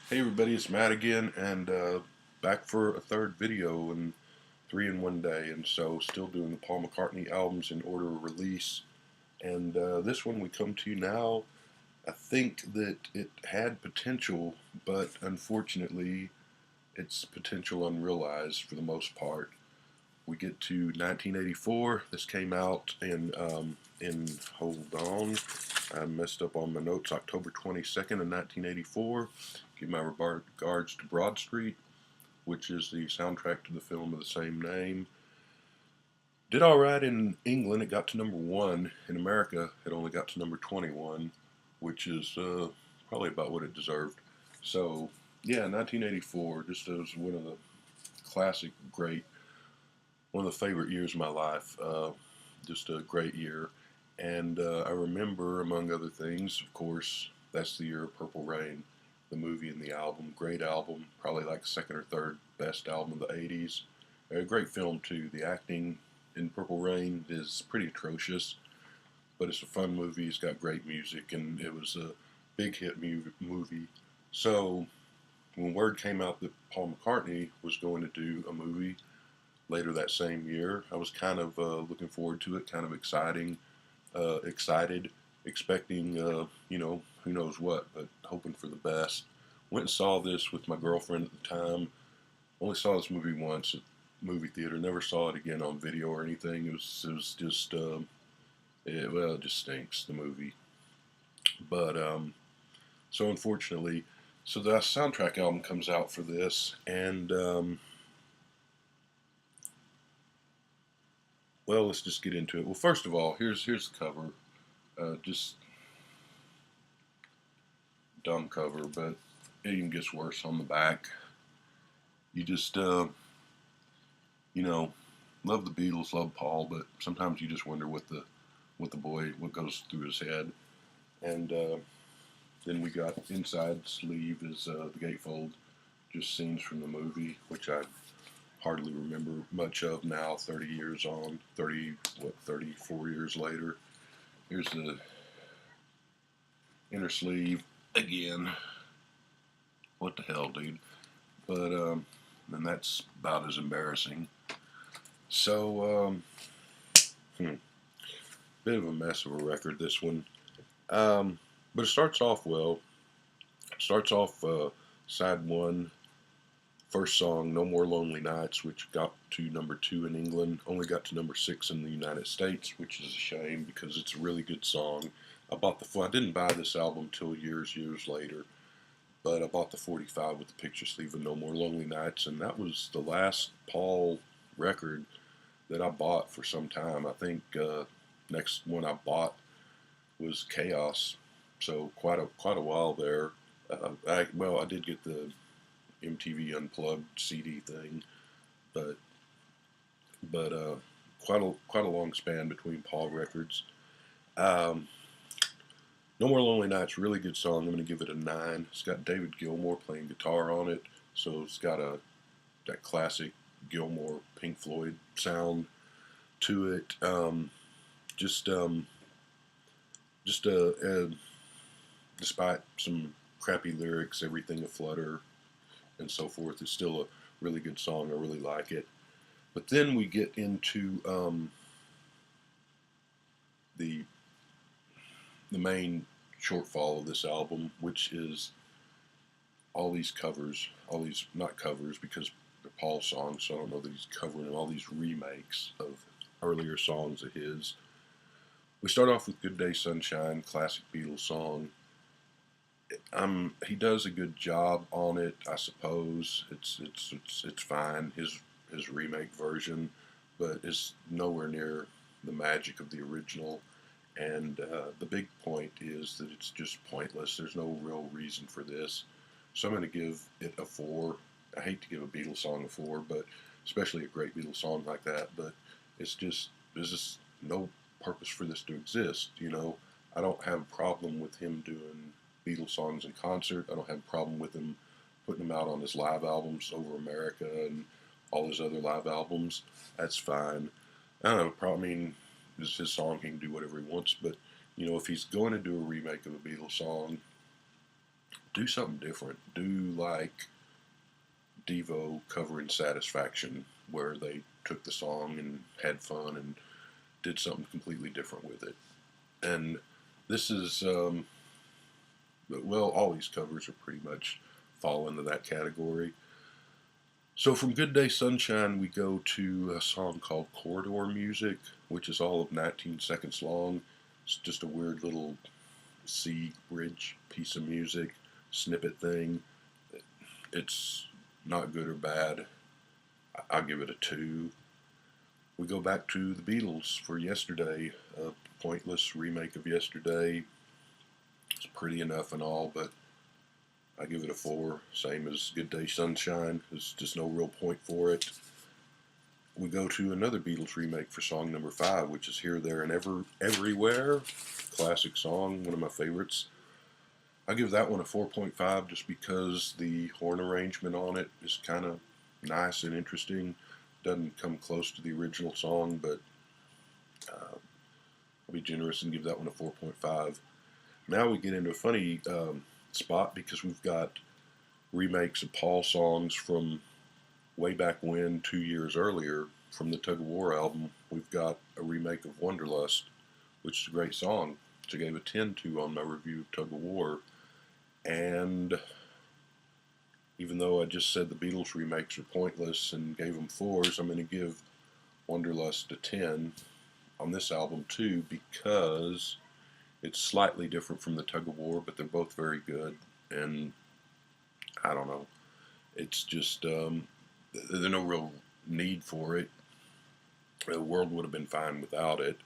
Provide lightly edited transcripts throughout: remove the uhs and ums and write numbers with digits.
Hey everybody, it's Matt again, and back for a third video and three in one day, and so still doing the Paul McCartney albums in order of release. And this one we come to now. I think that it had potential, but unfortunately, its potential unrealized for the most part. We get to 1984. This came out in hold on, I messed up on my notes. October 22nd of 1984. Give my regards to Broad Street, which is the soundtrack to the film of the same name. Did all right in England. It got to number one. In America, it only got to number 21, which is probably about what it deserved. So, yeah, 1984 just was one of the classic, great, one of the favorite years of my life. Just a great year. And I remember, among other things, of course, that's the year of Purple Rain, the movie and the album. Great album, probably like second or third best album of the 80s. A great film, too. The acting in Purple Rain is pretty atrocious, but it's a fun movie. It's got great music, and it was a big hit movie. So when word came out that Paul McCartney was going to do a movie later that same year, I was kind of looking forward to it, kind of excited, expecting, who knows what, but hoping for the best. Went and saw this with my girlfriend at the time. Only saw this movie once at movie theater. Never saw it again on video or anything. It was just, it just stinks, the movie. But so unfortunately, so the soundtrack album comes out for this, and well, let's just get into it. Well, first of all, here's the cover. Just dumb cover, but it even gets worse on the back. You just, you know, love the Beatles, love Paul, but sometimes you just wonder what goes through his head. And then we got inside sleeve is the gatefold, just scenes from the movie, which I hardly remember much of now. 30 years on, 34 years later. Here's the inner sleeve again. What the hell, dude? But and that's about as embarrassing. So bit of a mess of a record, this one. But it starts off well. It starts off side one, first song, No More Lonely Nights, which got to number two in England, only got to number six in the United States, which is a shame because it's a really good song. I didn't buy this album till years later, but I bought the 45 with the picture sleeve of No More Lonely Nights, and that was the last Paul record that I bought for some time. I think next one I bought was Chaos, so quite a while there. I did get the MTV Unplugged CD thing, but quite a long span between Paul records. Um, no More Lonely Nights, really good song. I'm going to give it a 9. It's got David Gilmour playing guitar on it, so it's got that classic Gilmour Pink Floyd sound to it. Just despite some crappy lyrics, everything aflutter and so forth, it's still a really good song. I really like it. But then we get into the main shortfall of this album, which is all these covers, all these, not covers because they're Paul songs, so I don't know that he's covering all these remakes of earlier songs of his. We start off with Good Day Sunshine, classic Beatles song. He does a good job on it, I suppose. It's fine, his remake version, but it's nowhere near the magic of the original. And the big point is that it's just pointless. There's no real reason for this. So I'm going to give it a 4. I hate to give a Beatles song a 4, but especially a great Beatles song like that. But there's just no purpose for this to exist. I don't have a problem with him doing Beatles songs in concert. I don't have a problem with him putting them out on his live albums over America and all his other live albums. That's fine. I don't have a problem. I mean, it's his song. He can do whatever he wants. But if he's going to do a remake of a Beatles song, do something different. Do like Devo covering Satisfaction, where they took the song and had fun and did something completely different with it. And this is, well, all these covers are pretty much fall into that category. So from Good Day Sunshine, we go to a song called Corridor Music, which is all of 19 seconds long. It's just a weird little C bridge piece of music, snippet thing. It's not good or bad. I'll give it a 2. We go back to the Beatles for Yesterday, a pointless remake of Yesterday. It's pretty enough and all, but I give it a 4. Same as Good Day Sunshine. There's just no real point for it. We go to another Beatles remake for song number 5, which is Here, There, and Everywhere. Classic song, one of my favorites. I give that one a 4.5 just because the horn arrangement on it is kind of nice and interesting. Doesn't come close to the original song, but I'll be generous and give that one a 4.5. Now we get into a funny spot because we've got remakes of Paul songs from way back when, 2 years earlier, from the Tug of War album. We've got a remake of Wanderlust, which is a great song, which I gave a 10 to on my review of Tug of War. And even though I just said the Beatles remakes are pointless and gave them 4s, I'm going to give Wanderlust a 10 on this album too, because it's slightly different from the Tug of War, but they're both very good. And I don't know, it's just there's no real need for it. The world would have been fine without it.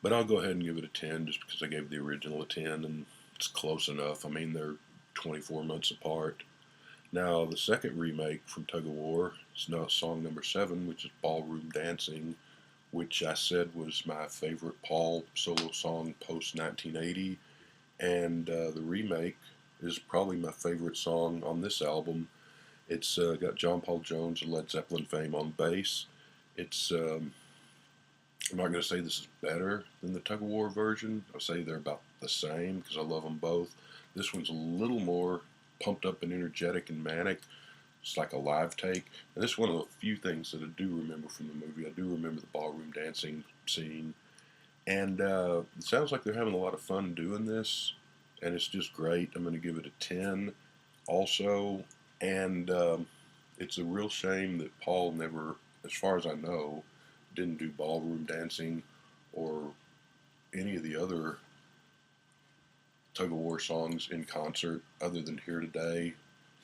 But I'll go ahead and give it a 10 just because I gave the original a 10 and it's close enough. I mean, they're 24 months apart. Now, the second remake from Tug of War is now song number 7, which is Ballroom Dancing, which I said was my favorite Paul solo song post 1980. And the remake is probably my favorite song on this album. It's got John Paul Jones and Led Zeppelin fame on bass. It's I'm not going to say this is better than the Tug of War version. I'll say they're about the same because I love them both. This one's a little more pumped up and energetic and manic. It's like a live take. And this is one of the few things that I do remember from the movie. I do remember the ballroom dancing scene. And it sounds like they're having a lot of fun doing this. And it's just great. I'm going to give it a 10 also. And it's a real shame that Paul never, as far as I know, didn't do ballroom dancing or any of the other Tug of War songs in concert other than Here Today.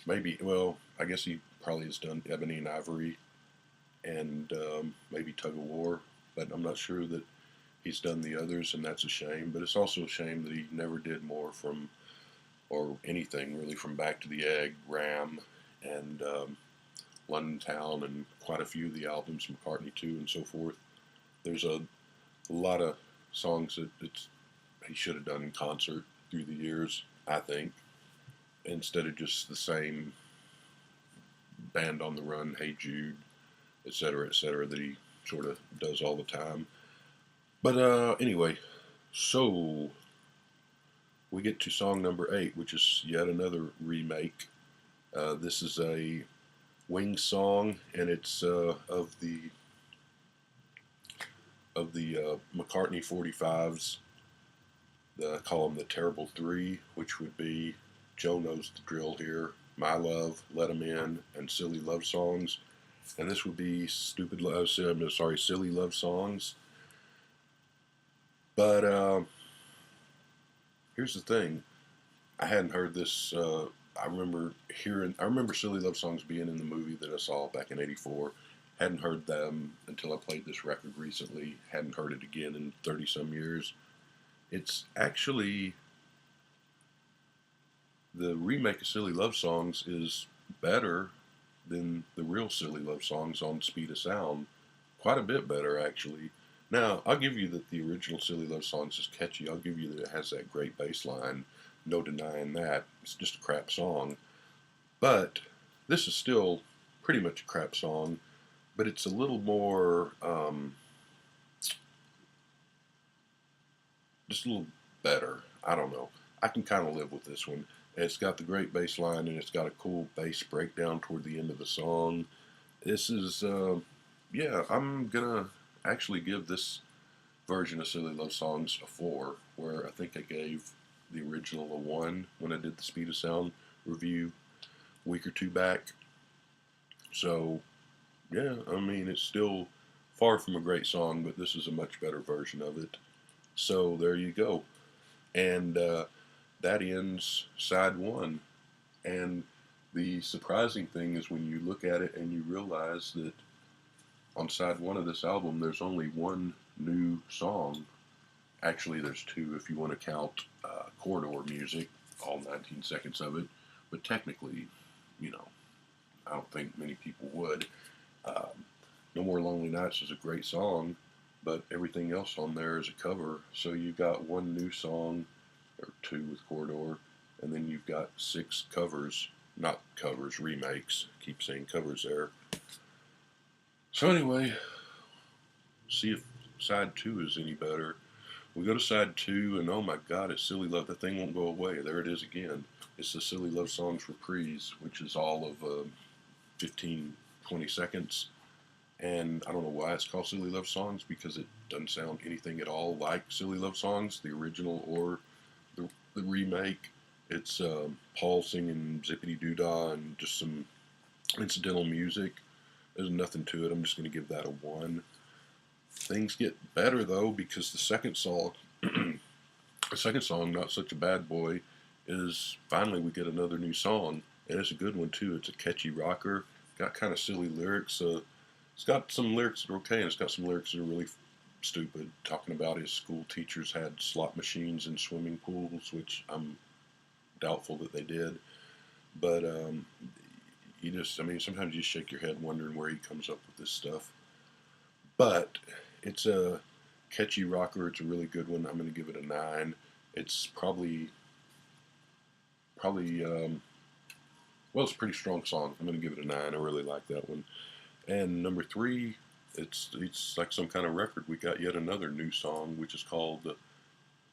Maybe, well, I guess he probably has done Ebony and Ivory and maybe Tug of War, but I'm not sure that he's done the others, and that's a shame. But it's also a shame that he never did more from, or anything really, from Back to the Egg, Ram, and London Town, and quite a few of the albums, McCartney 2 and so forth. There's a lot of songs that he should have done in concert through the years, I think, instead of just the same Band on the Run, Hey Jude, etc., that he sort of does all the time. But anyway, so we get to song number 8, which is yet another remake. This is a Wings song, and it's of the McCartney 45s. I call them the Terrible Three, which would be Joe Knows the Drill here, My Love, Let 'Em In, and Silly Love Songs. And this would be Silly Love Songs. But here's the thing. I hadn't heard this. I remember Silly Love Songs being in the movie that I saw back in '84. Hadn't heard them until I played this record recently. Hadn't heard it again in 30-some years. It's actually, the remake of Silly Love Songs is better than the real Silly Love Songs on Speed of Sound. Quite a bit better, actually. Now, I'll give you that the original Silly Love Songs is catchy. I'll give you that it has that great bass line. No denying that. It's just a crap song. But this is still pretty much a crap song, but it's a little more, just a little better. I don't know. I can kind of live with this one. It's got the great bass line, and it's got a cool bass breakdown toward the end of the song. This is, yeah, I'm gonna actually give this version of Silly Love Songs a 4, where I think I gave the original a 1 when I did the Speed of Sound review a week or two back. So, yeah, I mean, it's still far from a great song, but this is a much better version of it. So, there you go. And that ends side 1. And the surprising thing is when you look at it and you realize that on side 1 of this album, there's only one new song. Actually, there's 2 if you want to count corridor music, all 19 seconds of it. But technically, you know, I don't think many people would. No More Lonely Nights is a great song, but everything else on there is a cover. So you've got one new song, or 2 with corridor, and then you've got 6 covers. Not covers, remakes. I keep saying covers there. So anyway, see if side 2 is any better. We go to side 2, and oh my god, it's Silly Love. That thing won't go away. There it is again. It's the Silly Love Songs reprise, which is all of 15, 20 seconds. And I don't know why it's called Silly Love Songs, because it doesn't sound anything at all like Silly Love Songs, the original or the remake. It's Paul singing Zippity Doo Dah and just some incidental music. There's nothing to it. I'm just going to give that a 1. Things get better though, because the second song, Not Such a Bad Boy, is finally we get another new song, and it's a good one too. It's a catchy rocker. Got kind of silly lyrics. It's got some lyrics that are okay, and it's got some lyrics that are really stupid, talking about his school teachers had slot machines in swimming pools, which I'm doubtful that they did. But I mean, sometimes you just shake your head wondering where he comes up with this stuff. But it's a catchy rocker. It's a really good one. I'm going to give it a 9. It's probably, well, it's a pretty strong song. I'm going to give it a 9. I really like that one. And number 3, it's like some kind of record. We got yet another new song, which is called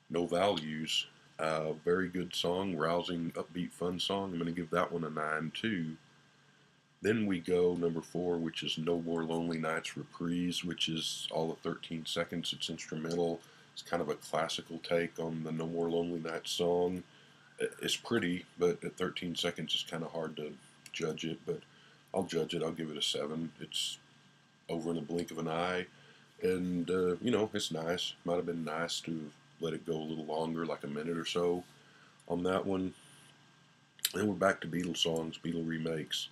No Values. Very good song, rousing, upbeat, fun song. I'm going to give that one a 9 too. Then we go number 4, which is No More Lonely Nights reprise, which is all of 13 seconds. It's instrumental. It's kind of a classical take on the No More Lonely Nights song. It's pretty, but at 13 seconds it's kind of hard to judge it, but I'll judge it. I'll give it a 7. It's over in a blink of an eye, and it's nice. Might have been nice to let it go a little longer, like a minute or so on that one. And we're back to Beatles songs, Beatle remakes.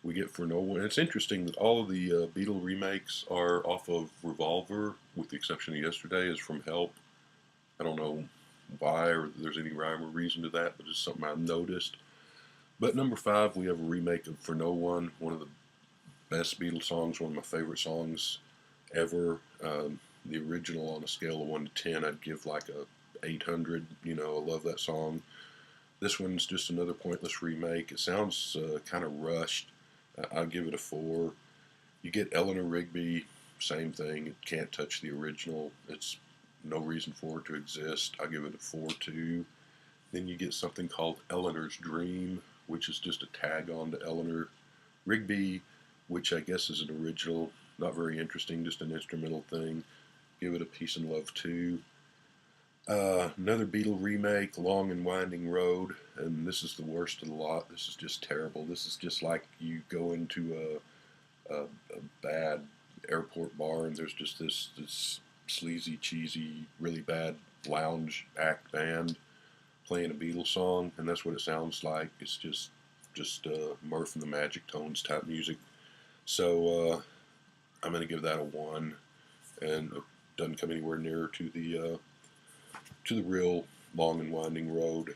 We get For No One. It's interesting that all of the Beatle remakes are off of Revolver, with the exception of Yesterday is from Help. I don't know why or if there's any rhyme or reason to that, but it's something I've noticed. But number 5, we have a remake of For No one of the best Beatles songs, one of my favorite songs ever. The original, on a scale of 1 to 10, I'd give like a 800. I love that song. This one's just another pointless remake. It sounds kind of rushed. I'll give it a 4. You get Eleanor Rigby, same thing. It can't touch the original. It's no reason for it to exist. I'll give it a 4 too. Then you get something called Eleanor's Dream, which is just a tag on to Eleanor Rigby, which I guess is an original. Not very interesting, just an instrumental thing. Give it a Peace and Love too. Another Beatle remake, Long and Winding Road, and this is the worst of the lot. This is just terrible. This is just like you go into a bad airport bar and there's just this sleazy, cheesy, really bad lounge act band playing a Beatles song, and that's what it sounds like. It's just Murph and the Magic Tones type music. So I'm going to give that a 1, and it doesn't come anywhere near to the real Long and Winding Road.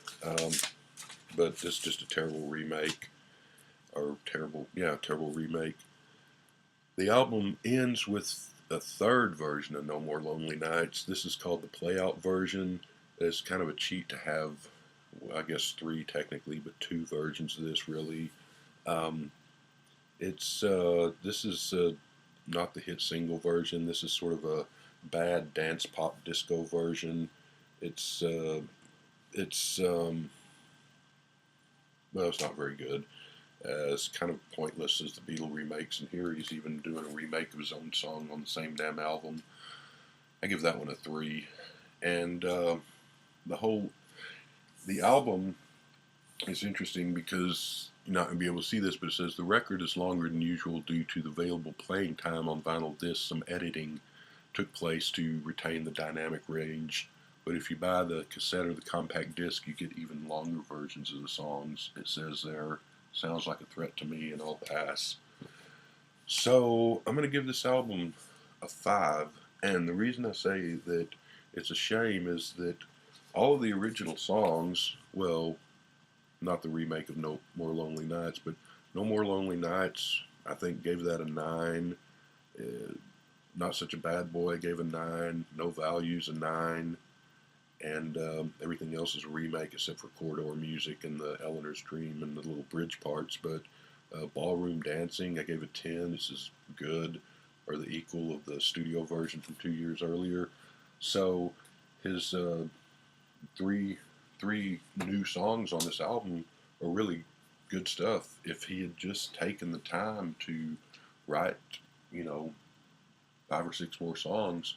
But it's just a terrible remake, terrible remake. The album ends with a third version of No More Lonely Nights. This is called the Playout version. It's kind of a cheat to have, I guess 3 technically, but 2 versions of this really. This is not the hit single version. This is sort of a bad dance pop disco version. It's well, it's not very good. It's kind of pointless as the Beatle remakes, and here he's even doing a remake of his own song on the same damn album. I give that one a 3. And the whole the album is interesting because you're not going to be able to see this, but it says the record is longer than usual due to the available playing time on vinyl disc. Some editing took place to retain the dynamic range. But if you buy the cassette or the compact disc, you get even longer versions of the songs. It says there, sounds like a threat to me, and I'll pass. So I'm going to give this album a 5. And the reason I say that it's a shame is that all of the original songs, well, not the remake of No More Lonely Nights, but No More Lonely Nights, I think gave that a 9. Not Such a Bad Boy gave a 9. No Values a 9. And everything else is a remake except for Corridor Music and the Eleanor's Dream and the little bridge parts. But Ballroom Dancing, I gave a 10. This is good, or the equal of the studio version from 2 years earlier. So his three new songs on this album are really good stuff. If he had just taken the time to write, 5 or 6 more songs,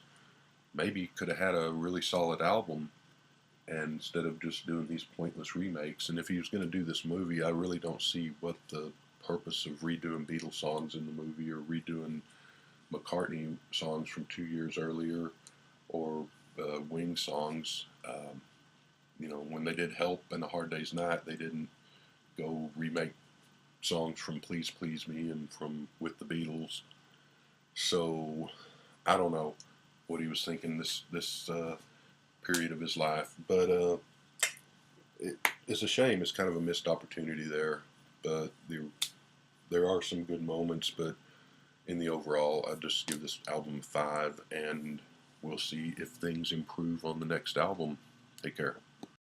maybe could have had a really solid album, and instead of just doing these pointless remakes. And if he was going to do this movie, I really don't see what the purpose of redoing Beatles songs in the movie, or redoing McCartney songs from 2 years earlier, or Wing songs. When they did Help and A Hard Day's Night, they didn't go remake songs from Please Please Me and from With the Beatles. So I don't know what he was thinking this period of his life, but it's a shame. It's kind of a missed opportunity there. But there are some good moments, but in the overall, I just give this album a 5, and we'll see if things improve on the next album. Take care.